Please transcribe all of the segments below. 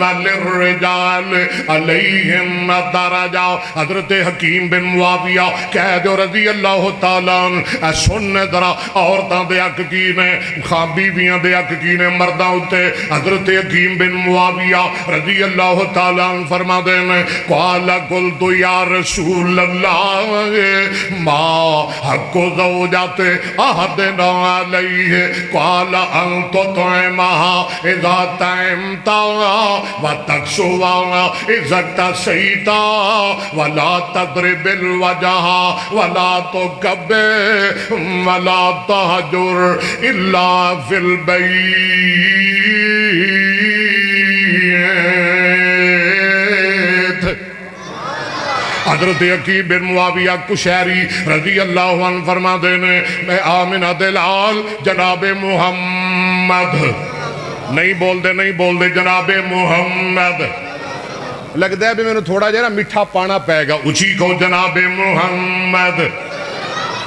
وَلِلرِّجَالِ عَلَيْهِمْ دَرَجَةٌ حضرت حکیم بن معاویہ کہہ دو رضی اللہ تعالیٰ اے سننے درہ عورتاں دے حق کی نے خان بیویاں دے حق کی نے مرداں ہوتے حضرت حکیم بن معاویہ رضی اللہ تعالیٰ فرما دے نے قَالَ قُلْتُ يَا رَسُولَ اللَّهِ مَا حَقُّ زَوْجَةِ أَحَدِنَا عَلَيْهِ قَالَ أَن تُطْعِمَهَا إِذَا طَعِمْتَ وَتَكْسُوَا إِذَا اكْتَسَيْتَ وَلَا تَضْرِبِ الْوَجْهَ وَلَا تُكَبِّرْ وَلَا تَهْجُرْ إِلَّا فِي الْبَيْتِ حضرت حکیم بن معاویہ کشیری رضی اللہ عنہ فرما دینے میں آمنہ دلال جناب محمد نہیں بول دے جناب محمد لگتا ہے بھی میں نے تھوڑا جا میٹھا پانا پائے گا اچھی کو جناب محمد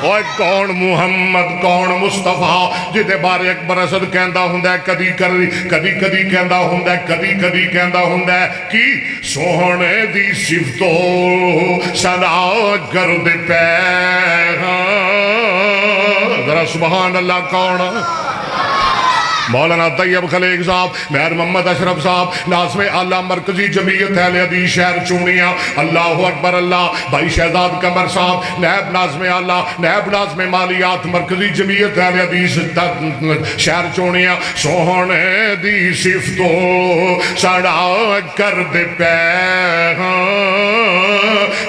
اوہ کون محمد کون مصطفیٰ جدے بارے اکبر اسد کہندہ ہوندہ ہے کدی کہندہ ہوندہ ہے کدی کہندہ ہوندہ ہے کی سوہنے دی صفتو سنا گرد پہ ذرا سبحان اللہ کون مولانا طیب خلیق صاحب مہر محمد اشرف صاحب ناظم اعلیٰ مرکزی جمعیت اہل حدیث شہر چونیاں اللہ اکبر اللہ بھائی شہزاد قمر صاحب نائب ناظم اعلیٰ نائب ناظم مالیات مرکزی جمعیت اہل حدیث شہر چونیاں سوہنے دی صفتوں سڑا کر دے پہ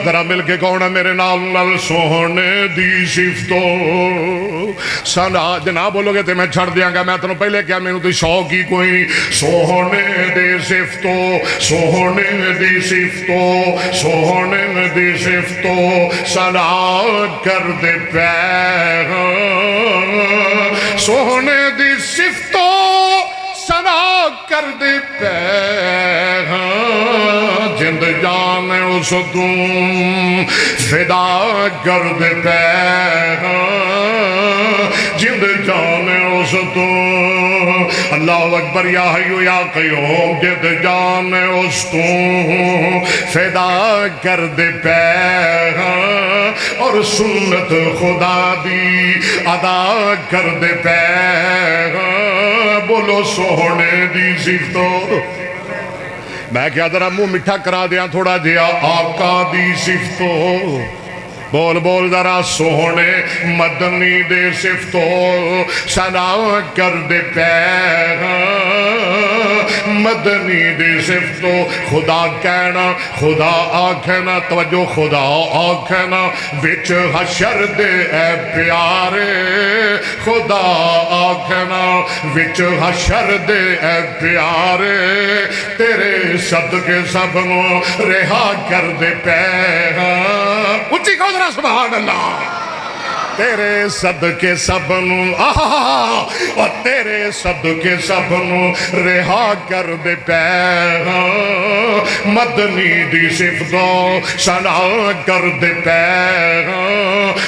ذرا مل کے کون ہے میرے نال سوہنے دی صفتوں سڑا جناب بولو گے تو میں چھڑ دیاں گا میں تنہوں پہلے کیا میں نے تو شوق ہی کوئی نہیں سوہنے دے صفتوں سوہنے دی صفتوں سوہنے دی صفتوں سنا کر دے پہ سوہنے دی صفتوں سنا کر دے پہ جند جان اس تم فدا کر دے پہ جند جان اس تم اللہ اکبر یا حیو یا قیوم جد جان اس تو فدا کر دے پہ اور سنت خدا دی ادا کر دے پہ بولو سوہنے دی صفتوں میں کیا ذرا منہ مٹھا کرا دیا تھوڑا جیا آقا دی صفتوں بول بول ذرا سوہنے مدنی دے صفتوں سنا کر دے پہ مدنی دے صفتوں خدا کہنا خدا آکھنا توجہ خدا آکھنا وچ حشر دے اے پیارے خدا آکھنا وچ حشر دے اے پیارے تیرے صدقے سب نو رہا کر دے پہ اچھی کو ذرا سبحان اللہ تیرے صدقے سب نو اور تیرے صدقے سب نو رہا کر دے پہ مدنی دی صفتوں سنا کر دے پہ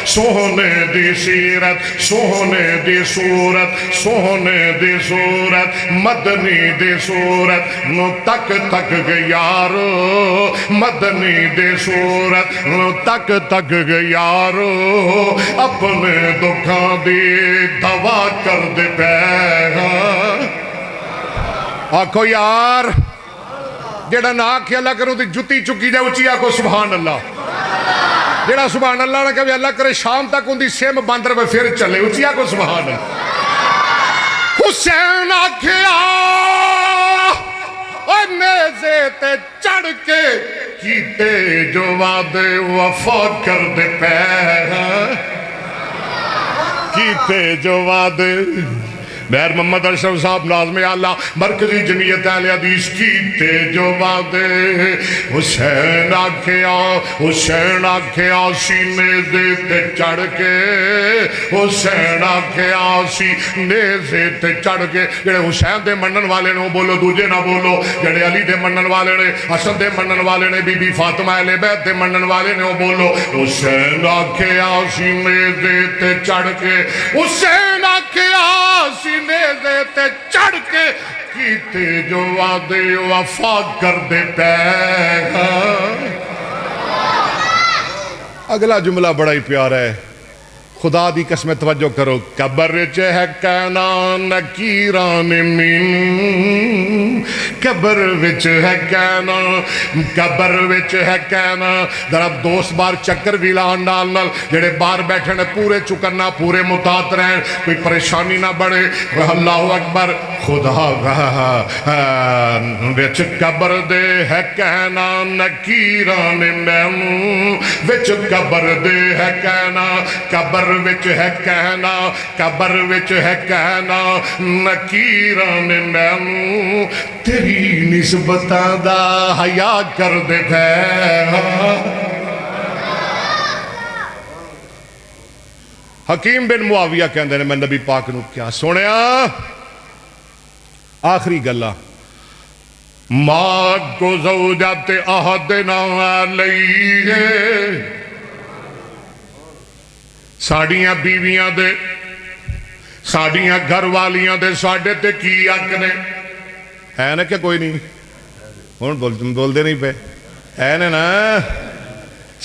سوہنے دی سیرت سوہنے دی صورت سوہنے دی صورت مدنی دی صورت نو تک تک گیارو مدنی دی صورت نو تک تک گیارو اپنے دکھاں دی دوا کر دے پہ آکھو یار جیڑا نا آکھے اللہ کروں دی جتی چکی جائے اچھی آکھو سبحان اللہ جیڑا سبحان اللہ نے کہا اللہ کرے شام تک ان دی سیم باندر میں پھر چلے اچھی آکھو سبحان اللہ حسین آکھے اور نیزے تے چڑھ کے کیتے جو وعدے وفا کر دے پہ کیتے جو وعدے مہر محمد اشرف صاحب ناظم اعلیٰ مرکزی جمعیت اہل حدیث کیتے جو وعدے حسین آکھیا سینے دیتے چڑھ کے حسین آکھیا سینے دیتے چڑھ کے جڑے حسین دے منن والے نے بولو دوجے نہ بولو جڑے علی دے منن والے نے حسن دے منن والے نے بی بی فاطمہ اہل بیت دے منن والے نے بولو حسین آکھیا سینے دیتے چڑھ کے حسین آکھیا سینے نیزے تے چڑھ کے کیتے جو وعدے وفا کر دے پے. اگلا جملہ بڑا ہی پیارا ہے. خدا دی قسم توجہ کرو. قبر وچ ہے کہنا نکیران من، قبر وچ ہے کہنا، قبر وچ ہے کہنا. ذرا دوست بار چکر بھی لان نال نال جڑے باہر بیٹھے نے پورے چکرنا، پورے متعت رہن، کوئی پریشانی نہ بڑھے. اللہ اکبر. خدا وچ قبر دے ہے کہنا نکیران من، وچ قبر دے ہے کہنا، قبر وچ ہے کہنا، قبر وچ ہے کہنا نکیران مینوں تیری نسبتاں دا حیا کر دے پے. حکیم بن معاویہ کہندے نے میں نبی پاک نو کیا سنیا آخری گلا ما کو زوجات احدنا علیہ، ساڑیاں بیویاں دے، ساڑیاں گھر والیاں دے ساڑے تے کی حق نے ہے نا کہ کوئی نہیں؟ ہون بول دے نہیں پہ ہے نا.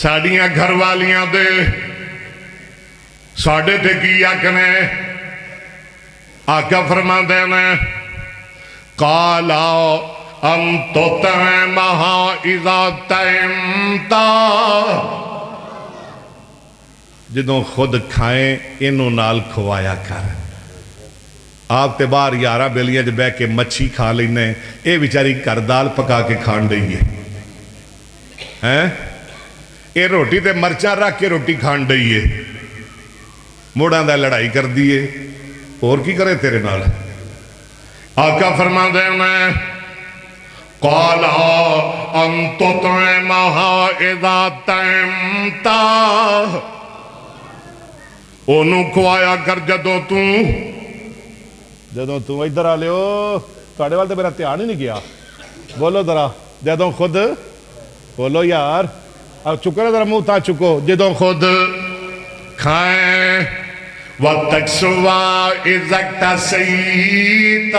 ساڑیاں گھر والیاں دے ساڑے تے کی حق نے. آقا فرما دینا قالا انتو تیمہا اذا تیمتا، جدوں خود کھائیں انہوں نال کھوایا کر. آپ تے باہر 11 بیلیاں جب بے کے مچھی کھا لینے اے بیچاری کر دال پکا کے کھان دئیے ہیں، اے روٹی تے مرچا رکھ کے روٹی کھان دئیے، موڑاں دا لڑائی کر دیئے اور کی کرے تیرے نال. آقا فرما دے میں قالا انتو تیمہا اذا تیمتا، انہوں کھوایا کر جدوں ادھر آ لیو تھوڑے وال تے میرا دھیان ہی نہیں گیا. بولو ذرا جدوں خود بولو یار اب چکو نا ذرا منہ تا چکو. جدوں خود کھائیں وَتَقْسُوَا اِذَا اكْتَسَيْتَ،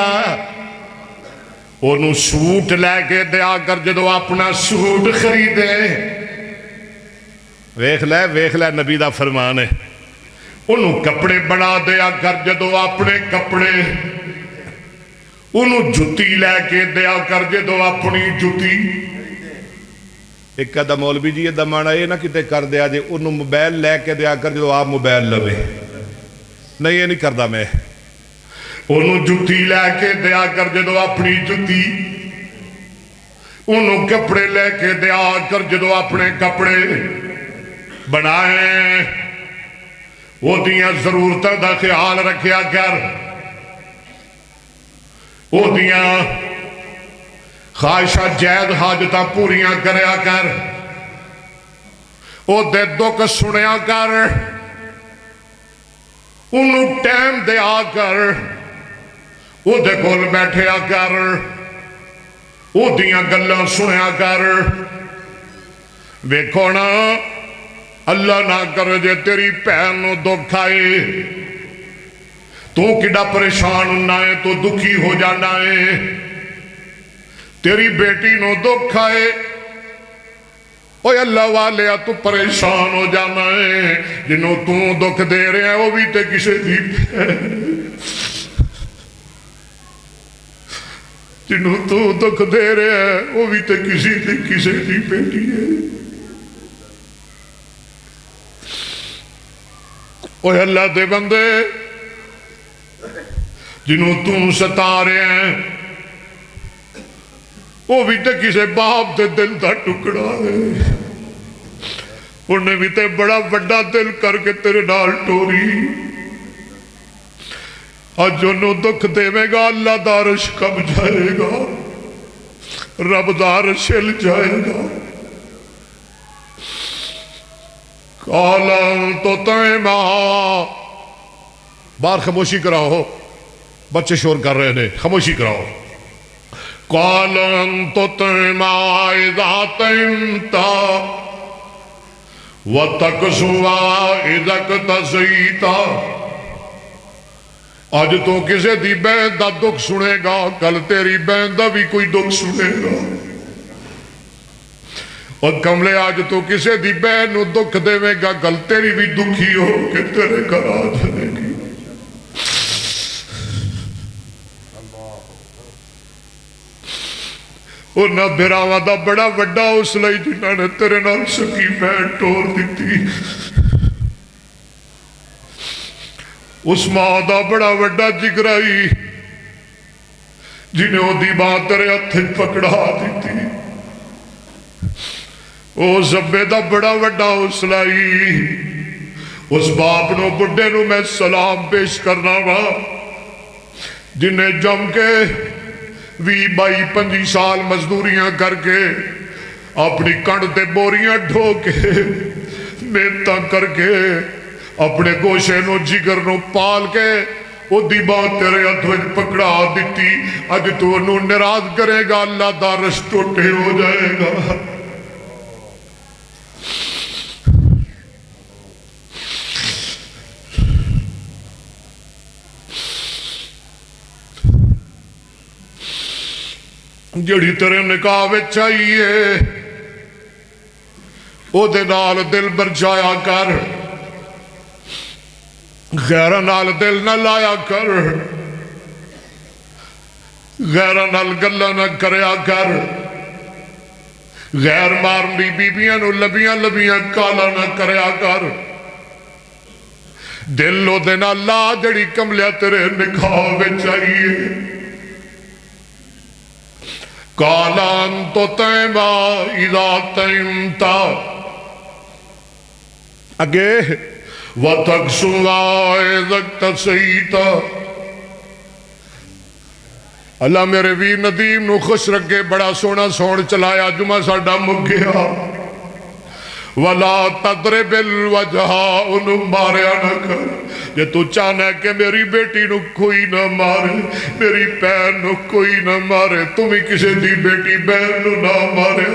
انہوں سوٹ لے کے دیا کر جدوں اپنا سوٹ خریدے. ویکھ لے نبی دا فرمان ہے. انہوں کپڑے بنا دیا کر جدوں اپنے کپڑے، انہوں جتی لے کے دیا کر جدوں اپنی جتی. ایک ادھا مولوی جی ادھا مانا یہ نہ کتے کر دیا جے انہوں موبائل لے کے دیا کر جدوں آپ موبائل لوے. نہیں یہ نہیں کردہ میں. انہوں جتی لے کے دیا کر جدوں اپنی جتی، انہوں کپڑے لے کے دیا کر جدوں اپنے کپڑے بنائیں. وہ دیاں ضرورتاں دا خیال رکھیا کر، وہ دیاں خواہشہ جائز حاجتاں پوریاں کریا کر، وہ دے دکھ سنیا کر، انہوں ٹائم دیا کر، وہ دے کول بیٹھیا کر، وہ دیاں گلاں سنیا کر. ویکھو نا اللہ نہ کر جے تیری پہن نو دکھ آئے تو کڈا پریشان ہونا ہے، تو دکھی ہو جانا ہے. تیری بیٹی نو دکھ آئے اوہ اللہ والے تو پریشان ہو جانا ہے. جنہوں تو دکھ دے رہے ہیں وہ بھی تے کسے دی جنہوں تو دکھ دے رہے ہیں وہ بھی تے کسے دی بیٹی ہے. اوہ اللہ دے بندے جنہوں تم ستا رہے ہیں وہ بھی تے کسے باپ دے دل دا ٹکڑا ہے. انہیں بھی تے بڑا بڑا دل کر کے تیرے نال ٹوری. آج جنہوں دکھ دے میں گا اللہ دا عرش کب جائے گا، رب دا عرش ہل جائے گا. قَالَ تو تیمہا، باہر خاموشی کراؤ، بچے شور کر رہے ہیں، خاموشی کراؤ. قَالَ تو تیمہا اِذَا تیمتا وَتَقْسُوَا اِذَا اكْتَسَيْتا، اج تو کسے دی بہن دا دکھ سنے گا، کل تیری بہن دا بھی کوئی دکھ سنے گا۔ اور کملے آج تو کسے دی بہن نو دکھ دے گا، کل تیری بھی دکھی ہو کہ تیرے گھر آ جائے گی۔ اور نہ بھراواں دا بڑا وڈا اس لئی جنہاں نے تیرے نال سکی بہن ٹور دیتی، اس ماں دا بڑا وڈا جگرائی جنہیں وہ دی بات تیرے ہتھے پکڑا دیتی، او زبے دا بڑا وڈا اسلائی، اس باپ نو بڑھے نو میں سلام پیش کرنا وا جنہیں جم کے 20-22-25 سال مزدوریاں کر کے اپنی کنڈ تے بوریاں ڈھو کے محنتاں کر کے اپنے گوشے نو جگر نو پال کے او دی بات تیرے ہتھ پکڑا دیتی، اج تو انہوں ناراض کرے گا اللہ دا رش ٹوٹے ہو جائے گا۔ جڑی تیرے نکاح وچ چاہیے او دے نال دل برجایا کر، غیرہ نال دل نہ لایا کر، غیرہ نال گلہ نہ کریا کر، غیر مارنی بیبیاں نو لبیاں لبیاں کالا نہ کریا کر، دل او دے نال لا جڑی کملیا تیرے نکاح وچ چاہیے۔ کالان تو تیمہ اذا تیمتا اگے وَتَقْسُوَا اِذَقْتَ سَيْتَ۔ اللہ میرے ویر ندیم نو خوش رکھے، بڑا سونا سون چلایا، جمعہ ساڑھا مگیا۔ وَلَا تَضْرِبِ الْوَجْهَا، انہوں ماریا نہ کر، یہ تو چاہنا ہے کہ میری بیٹی نو کوئی نہ مارے، میری بہن نو کوئی نہ مارے، تمہیں کسی دی بیٹی بہن نو نہ مارے۔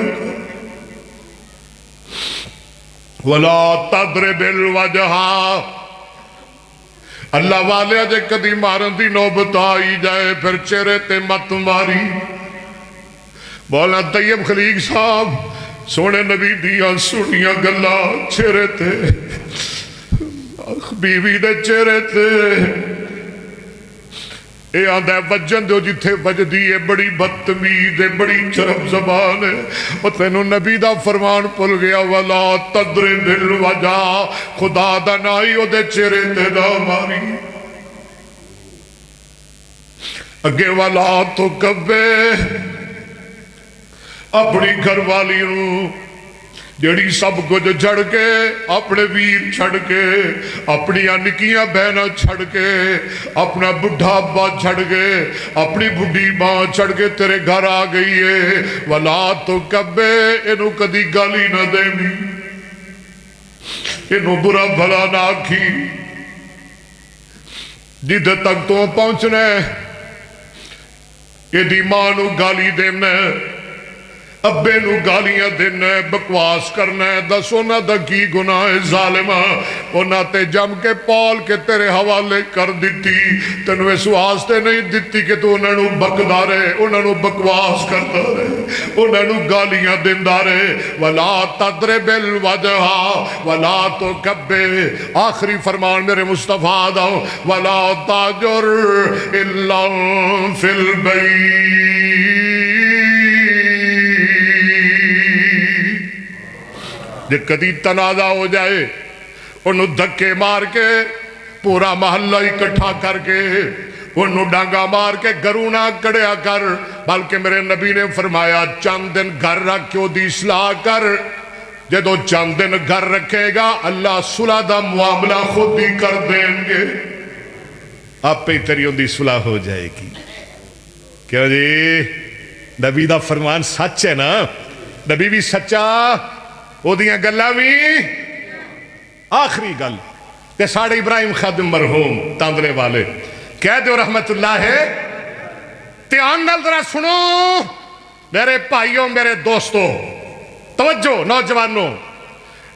وَلَا تَضْرِبِ الْوَجْهَا، اللہ والے اجے کدی مارن دی نوبت آئی جائے پھر چہرے تے مت ماری۔ مولانا طیب خلیق صاحب سونے نبی دیاں سنیاں گلا چہرے تے، بیوی دے چہرے تے اے آندہ وجن دو جتھے وجدی ہے بڑی بدتمیز ہے، بڑی چرب زبان ہے، اور تینو نبی دا فرمان پل گیا وَلَا تَضْرِبِ الْوَجْهَا، خدا دا نائی او دے چہرے تے دا ماری۔ اگے وَلَا تُكَبِّرْ، اپنی گھر والی نو جڑی سب کچھ چھڑ کے، اپنے ویر چھڑ کے، اپنی نکیاں بہنہ چھڑ کے، اپنا بڑھا ابا چھڑ کے، اپنی بڑھی ماں چھڑ کے تیرے گھر آ گئی ہے۔ وَلَا تُكَبِّرْ، انہوں کدی گالی نہ دے بھی، انہوں برا بھلا نہ آکھی، جدھے تک تو پہنچنے یہ دی ماں نو گالی دینے، ابے نو گالیاں دینا ہے، بکواس کرنا ہے، دس اونا دا کی گناہ ظالمہ، اونا تے جم کے پال کے تیرے حوالے کر دیتی، تنو اس واسطے نہیں دیتی کہ تو انہوں نو بکدا رہے، انہوں نو بکواس کرتا رہے، انہوں نو گالیاں دیندہ رہے۔ وَلَا تَضْرِبِ الْوَجْهَا وَلَا تُكَبِّرْ، آخری فرمان میرے مصطفیٰ دا، وَلَا تَجُرْ إِلَّا فِي الْبَيْتِ، جے کدی تنازع ہو جائے انہوں دھکے مار کے پورا محلہ اکٹھا کر کے انہوں ڈانگا مار کے گرونا کڑیا کر، بلکہ میرے نبی نے فرمایا چند دن گھر رکھ کے دی اصلاح کر، جدو چند دن گھر رکھے گا اللہ صلح دا معاملہ خود ہی کر دیں گے، آپ پہ تیری ان دی صلح ہو جائے گی۔ کیوں جی نبی دا فرمان سچ ہے نا، نبی بھی سچا، وہ دیاں گلہ بھی آخری گل تے ساڑھے ابراہیم خادم مرحوم تاندلے والے کہہ دو رحمت اللہ ہے، تیان نال ذرا سنو میرے بھائیوں، میرے دوستوں، توجہ نوجوانوں،